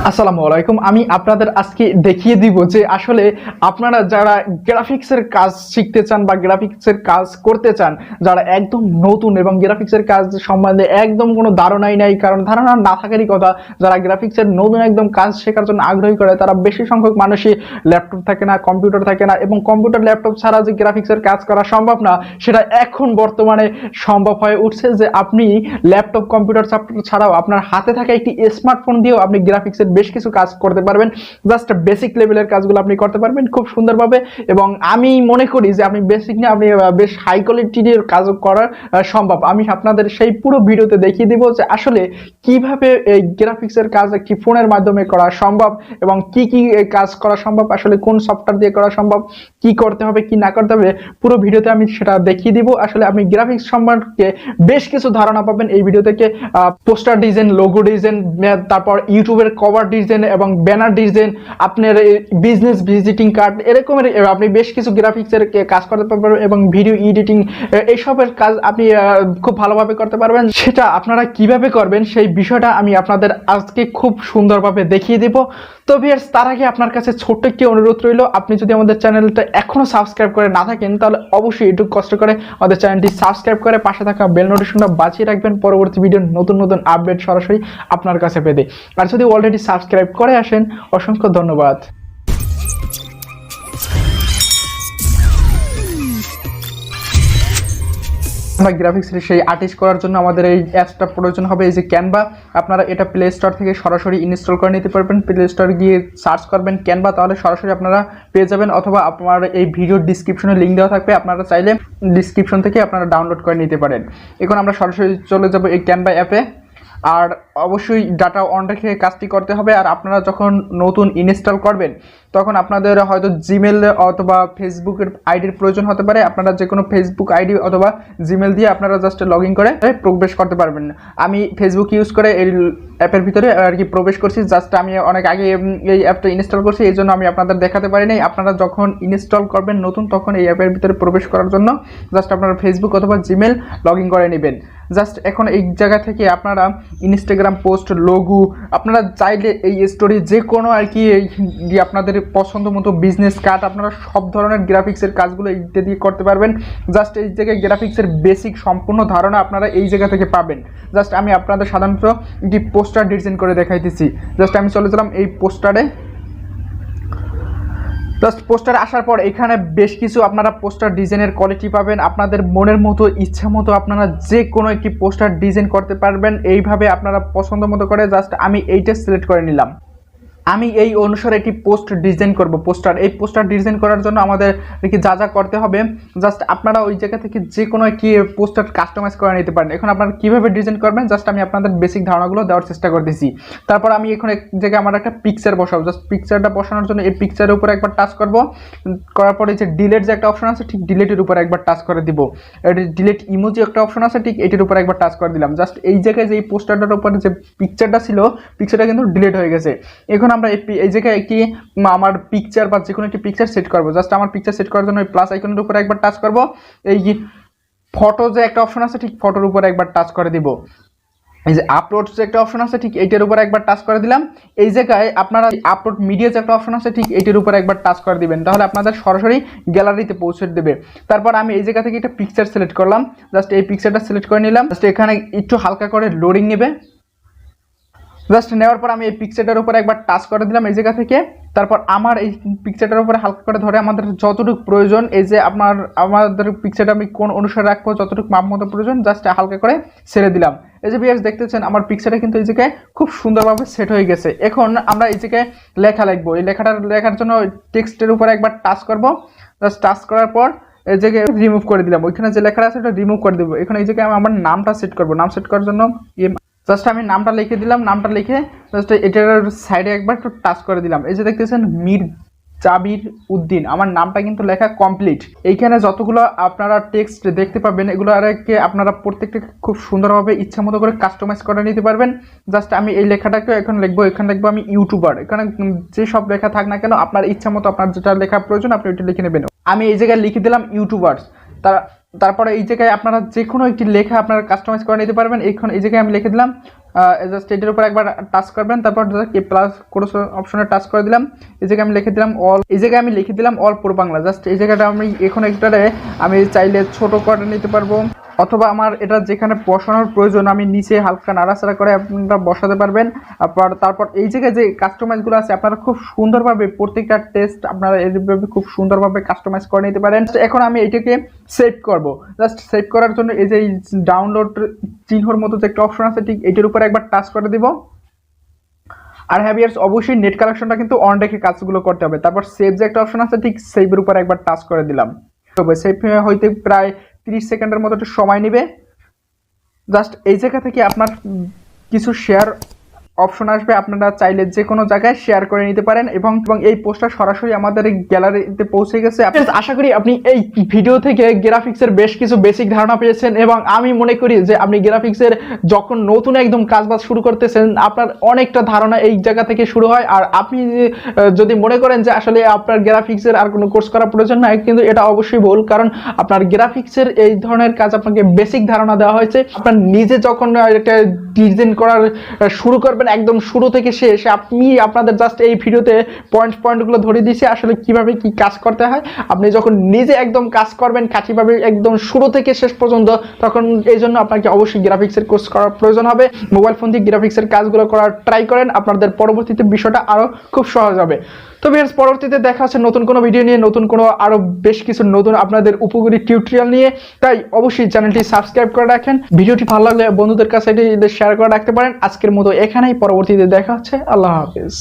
আসসালামু আলাইকুম। আমি আপনাদের আজকে দেখিয়ে দিব যে আসলে আপনারা যারা গ্রাফিক্সের কাজ শিখতে চান বা গ্রাফিক্সের কাজ করতে চান, যারা একদম নতুন এবং গ্রাফিক্সের কাজ সম্বন্ধে একদম কোনো ধারণাই নাই, কারণ ধারণা না থাকারই কথা, যারা গ্রাফিক্সের নতুন একদম কাজ শেখার জন্য আগ্রহী করে তারা বেশি সংখ্যক মানুষই ল্যাপটপ থাকে না, কম্পিউটার থাকে না, এবং কম্পিউটার ল্যাপটপ ছাড়া যে গ্রাফিক্সের কাজ করা সম্ভব না সেটা এখন বর্তমানে সম্ভব হয়ে উঠছে। যে আপনি ল্যাপটপ কম্পিউটার ছাড়াও আপনার হাতে থাকা একটি স্মার্টফোন দিয়েও আপনি গ্রাফিক্সের বেশ কিছু কাজ করতে পারবেন। জাস্ট বেসিক লেভেলের কাজগুলো আপনি করতে পারবেন খুব সুন্দরভাবে, এবং আমি মনে করি যে আপনি বেসিক নিয়ে আপনি বেশ হাই কোয়ালিটির কাজ করা সম্ভব। আমি আপনাদের সেই পুরো ভিডিওতে দেখিয়ে দিব যে আসলে কিভাবে এই গ্রাফিক্সের কাজ একটি ফোনের মাধ্যমে করা সম্ভব এবং কি কি কাজ করা সম্ভব, আসলে কোন সফটওয়্যার দিয়ে করা সম্ভব, কি করতে হবে কি না করতে হবে, পুরো ভিডিওতে আমি সেটা দেখিয়ে দিব। আসলে আপনি গ্রাফিক্স সম্পর্কে বেশ কিছু ধারণা পাবেন এই ভিডিও থেকে। পোস্টার ডিজাইন, লোগো ডিজাইন, তারপর ইউটিউবের কভার ডিজাইন এবং ব্যানার ডিজাইন, আপনার বিজনেস ভিজিটিং কার্ড, এরকমের আপনি বেশ কিছু গ্রাফিক্সের কাজ করতে পারবেন এবং ভিডিও এডিটিং এইসবের কাজ আপনি খুব ভালোভাবে করতে পারবেন। সেটা আপনারা কিভাবে করবেন সেই বিষয়টা আমি আপনাদের আজকে খুব সুন্দরভাবে দেখিয়ে দিব। তো ভিউয়ার্স, তার আগে আপনার কাছে ছোট্ট একটি অনুরোধ রইল, আপনি যদি আমাদের চ্যানেলটা এখনো সাবস্ক্রাইব করে না থাকেন তাহলে অবশ্যই একটু কষ্ট করে আমাদের চ্যানেলটি সাবস্ক্রাইব করে পাশে থাকা বেল নোটিফিকেশনটা বাজিয়ে রাখবেন পরবর্তী ভিডিওর নতুন নতুন আপডেট সরাসরি আপনার কাছে পেতে। আর যদি অলরেডি সাবস্ক্রাইব করে আসেন, অসংখ্য ধন্যবাদ। আমরা গ্রাফিক্সের সেই আর্টিস্ট করার জন্য আমাদের এই অ্যাপসটা প্রয়োজন হবে, এই যে ক্যানভা। আপনারা এটা প্লে স্টোর থেকে সরাসরি ইনস্টল করে নিতে পারবেন। প্লে স্টোর গিয়ে সার্চ করবেন ক্যানভা, তাহলে সরাসরি আপনারা পেয়ে যাবেন, অথবা আপনার এই ভিডিওর ডিসক্রিপশনে লিঙ্ক দেওয়া থাকবে, আপনারা চাইলে ডিসক্রিপশন থেকে আপনারা ডাউনলোড করে নিতে পারেন। এখন আমরা সরাসরি চলে যাব এই ক্যানভা অ্যাপে। আর অবশ্যই ডাটা অন রেখে কাজটি করতে হবে। আর আপনারা যখন নতুন ইনস্টল করবেন তখন আপনাদের হয়তো জিমেল অথবা ফেসবুকের আইডির প্রয়োজন হতে পারে। আপনারা যে কোনো ফেসবুক আইডি অথবা জিমেল দিয়ে আপনারা জাস্ট লগ ইন করে প্রবেশ করতে পারবেন। আমি ফেসবুক ইউজ করে এই অ্যাপের ভিতরে আর কি প্রবেশ করছি। জাস্ট আমি অনেক আগে এই অ্যাপটা ইনস্টল করছি, এই জন্য আমি আপনাদের দেখাতে পারি নাই। আপনারা যখন ইনস্টল করবেন নতুন, তখন এই অ্যাপের ভিতরে প্রবেশ করার জন্য জাস্ট আপনারা ফেসবুক অথবা জিমেল লগ ইন করে নেবেন। জাস্ট এখন এই জায়গা থেকে আপনারা ইনস্টাগ্রাম পোস্ট, লোগো, আপনারা চাইলে এই স্টোরি যে কোনো আর কি আপনাদের পছন্দ মতো বিজনেস কার্ড, আপনারা সব ধরনের গ্রাফিক্সের কাজগুলো এইটা দিয়ে করতে পারবেন। জাস্ট এই জায়গায় গ্রাফিক্সের বেসিক সম্পূর্ণ ধারণা আপনারা এই জায়গা থেকে পাবেন। জাস্ট আমি আপনাদের সাধারণত একটি পোস্টার ডিজাইন করে দেখাইতেছি। জাস্ট আমি চলে গেলাম এই পোস্টারে। জাস্ট পোস্টার আসার পর এখানে বেশ কিছু আপনারা পোস্টার ডিজাইনের কোয়ালিটি পাবেন। আপনাদের মনের মতো ইচ্ছা মতো আপনারা যে কোনো একটি পোস্টার ডিজাইন করতে পারবেন এইভাবে আপনারা পছন্দ মতো করে। জাস্ট আমি এইটা সিলেক্ট করে নিলাম। আমি এই অনুসারে একটি পোস্ট ডিজাইন করব। এই পোস্টার ডিজাইন করার জন্য আমাদের কি যা যা করতে হবে, জাস্ট আপনারা ওই জায়গা থেকে যে কোনো একটি পোস্টার কাস্টমাইজ করে নিতে পারেন। এখন আপনারা কীভাবে ডিজাইন করবেন জাস্ট আমি আপনাদের বেসিক ধারণাগুলো দেওয়ার চেষ্টা করতেছি। তারপর আমি এখন এক জায়গায় আমার একটা পিকচার বসাবো। জাস্ট পিকচারটা বসানোর জন্য এই পিকচারের উপরে একবার টাচ করব। করার পরে যে ডিলেট যে একটা অপশন আছে, ঠিক ডিলেটের উপরে একবার টাচ করে দিব। ডিলেট ইমোজি একটা অপশন আছে, ঠিক এটির উপরে একবার টাচ করে দিলাম। জাস্ট এই জায়গায় যে এই পোস্টারটার উপরে যে পিকচারটা ছিল, পিকচারটা কিন্তু ডিলেট হয়ে গেছে। এখন আমরা এই জায়গায় একটি আমার পিকচার বা যে কোনো একটি পিকচার সেট করবো। জাস্ট আমার পিকচার সেট করার জন্য এই প্লাস আইকনের উপরে একবার টাচ করব। এই ফটো যে একটা অপশন আছে, ঠিক ফটোর উপরে একবার টাচ করে দিব। এই যে আপলোড যে একটা অপশন আছে, ঠিক এইটার উপরে একবার টাচ করে দিলাম। এই জায়গায় আপনারা আপলোড মিডিয়া যে একটা অপশন আছে, ঠিক এইটার উপরে একবার টাচ করে দিবেন, তাহলে আপনাদের সরাসরি গ্যালারিতে পৌঁছে দেবে। তারপর আমি এই জায়গা থেকে একটা পিকচার সিলেক্ট করলাম। জাস্ট এই পিকচারটা সিলেক্ট করে নিলাম। জাস্ট এখানে একটু হালকা করে লোডিং নেবে। জাস্ট নেওয়ার পর আমি এই পিকচারটার উপরে একবার টাচ করে দিলাম এই জায়গা থেকে। তারপর আমার এই পিকচারটার উপরে হালকা করে ধরে আমাদের যতটুকু প্রয়োজন, এই যে আমাদের পিকচারটা আমি কোন অনুসারে রাখবো, যতটুকু মাপ মতো প্রয়োজন, জাস্ট হালকা করে ছেড়ে দিলাম। এই যে ভিউয়ার্স দেখতেছেন আমার পিকচারটা কিন্তু এই জায়গায় খুব সুন্দরভাবে সেট হয়ে গেছে। এখন আমরা এই জায়গায় লেখা লিখবো। এই লেখাটা লেখার জন্য টেক্সটের উপরে একবার টাচ করব। জাস্ট টাচ করার পর এই জায়গায় রিমুভ করে দিলাম। ওইখানে যে লেখাটা আছে ওটা রিমুভ করে দেবো। এখন এই জায়গায় আমি আমার নামটা সেট করবো। নাম সেট করার জন্য জাস্ট আমি নামটা লিখে দিলাম। নামটা লিখে জাস্ট এটার সাইডে একবার একটু টাচ করে দিলাম। এই যে দেখতেছেন মীর জাবির উদ্দিন, আমার নামটা কিন্তু লেখা কমপ্লিট। এইখানে যতগুলো আপনারা টেক্সট দেখতে পাবেন এগুলো আরেকে আপনারা প্রত্যেকটা খুব সুন্দরভাবে ইচ্ছা মতো করে কাস্টমাইজ করে নিতে পারবেন। জাস্ট আমি এই লেখাটাকে এখন লিখবো। এখানে লিখবো আমি ইউটিউবার। এখানে যে সব লেখা থাক না কেন আপনার ইচ্ছা মতো আপনার যেটা লেখা প্রয়োজন আপনি ওইটা লিখে নেবেন। আমি এই জায়গায় লিখে দিলাম ইউটিউবার্স। তারপরে এই জায়গায় আপনারা যে কোনো একটি লেখা আপনারা কাস্টমাইজ করে নিতে পারবেন। এই জায়গায় আমি লিখে দিলাম জাস্ট এটার উপর একবার টাচ করবেন, তারপর প্লাস কোনো অপশনে টাচ করে দিলাম। এই জায়গায় আমি লিখে দিলাম অল পুরো বাংলা। জাস্ট এই জায়গাটা আমি এখন একটারে আমি চাইলে ছোট করে নিতে পারবো, অথবা আমার এটা যেখানে বসানোর প্রয়োজন আমি নিচে হালকা নাড়াচাড়া করে আপনারা বসাতে পারবেন। তারপর এই জায়গায় যে কাস্টমাইজগুলো আছে আপনারা খুব সুন্দরভাবে প্রত্যেকটা টেক্সট আপনারা এইভাবে খুব সুন্দরভাবে কাস্টমাইজ করে নিতে পারেন। এখন আমি এটাকে সেভ করব। জাস্ট সেভ করার জন্য এই যে ডাউনলোড চিহ্নর মতো যে একটা অপশন আছে ঠিক এটার উপর একবার টাচ করে দিব। আর হ্যাভিয়ার্স অবশ্যই নেট কানেকশনটা কিন্তু অন রেখে কাজগুলো করতে হবে। তারপর সেভ যে একটা অপশন আছে ঠিক সেভের উপর একবার টাচ করে দিলাম। সেভ হইতে প্রায় 30 সেকেন্ডের মতো একটু সময় নেবে। জাস্ট এই জায়গা থেকে আপনার কিছু শেয়ার অপশন আসবে, আপনারা চাইলে যে কোনো জায়গায় শেয়ার করে নিতে পারেন এবং এই পোস্টটা সরাসরি আমাদের গ্যালারিতে পৌঁছে গেছে। আশা করি আপনি এই ভিডিও থেকে গ্রাফিক্সের বেশ কিছু বেসিক ধারণা পেয়েছেন এবং আমি মনে করি যে আপনি গ্রাফিক্সের যখন নতুন একদম কাজবাজ শুরু করতেছেন আপনার অনেকটা ধারণা এই জায়গা থেকে শুরু হয়। আর আপনি যদি মনে করেন যে আসলে আপনার গ্রাফিক্সের আর কোনো কোর্স করার প্রয়োজন নাই, কিন্তু এটা অবশ্যই ভুল, কারণ আপনার গ্রাফিক্সের এই ধরনের কাজ আপনাকে বেসিক ধারণা দেওয়া হয়েছে। আপনার নিজে যখন একটা ডিজাইন করার শুরু করবেন একদম শুরু থেকে শেষ, আপনি আপনাদের জাস্ট এই ভিডিওতে পয়েন্টগুলো ধরে দিয়েছি আসলে কিভাবে কি কাজ করতে হয়। আপনি যখন নিজে একদম কাজ করবেন খাঁটিভাবে একদম শুরু থেকে শেষ পর্যন্ত, তখন এই জন্য আপনাকে অবশ্যই গ্রাফিক্সের কোর্স করার প্রয়োজন হবে। মোবাইল ফোন দিয়ে গ্রাফিক্সের কাজগুলো করার ট্রাই করেন, আপনাদের পরবর্তীতে বিষয়টা আরো খুব সহজ হবে। তো ভিউয়ার্স পরবর্তীতে দেখা হচ্ছে নতুন কোনো ভিডিও নিয়ে, নতুন কোনো আরো বেশ কিছু নতুন আপনাদের উপকারী টিউটোরিয়াল নিয়ে। তাই অবশ্যই চ্যানেলটি সাবস্ক্রাইব করে রাখেন, ভিডিওটি ভালো লাগলে বন্ধুদের কাছে এটি শেয়ার করে রাখতে পারেন। আজকের মতো এখানেই, পরবর্তীতে দেখা হচ্ছে। আল্লাহ হাফেজ।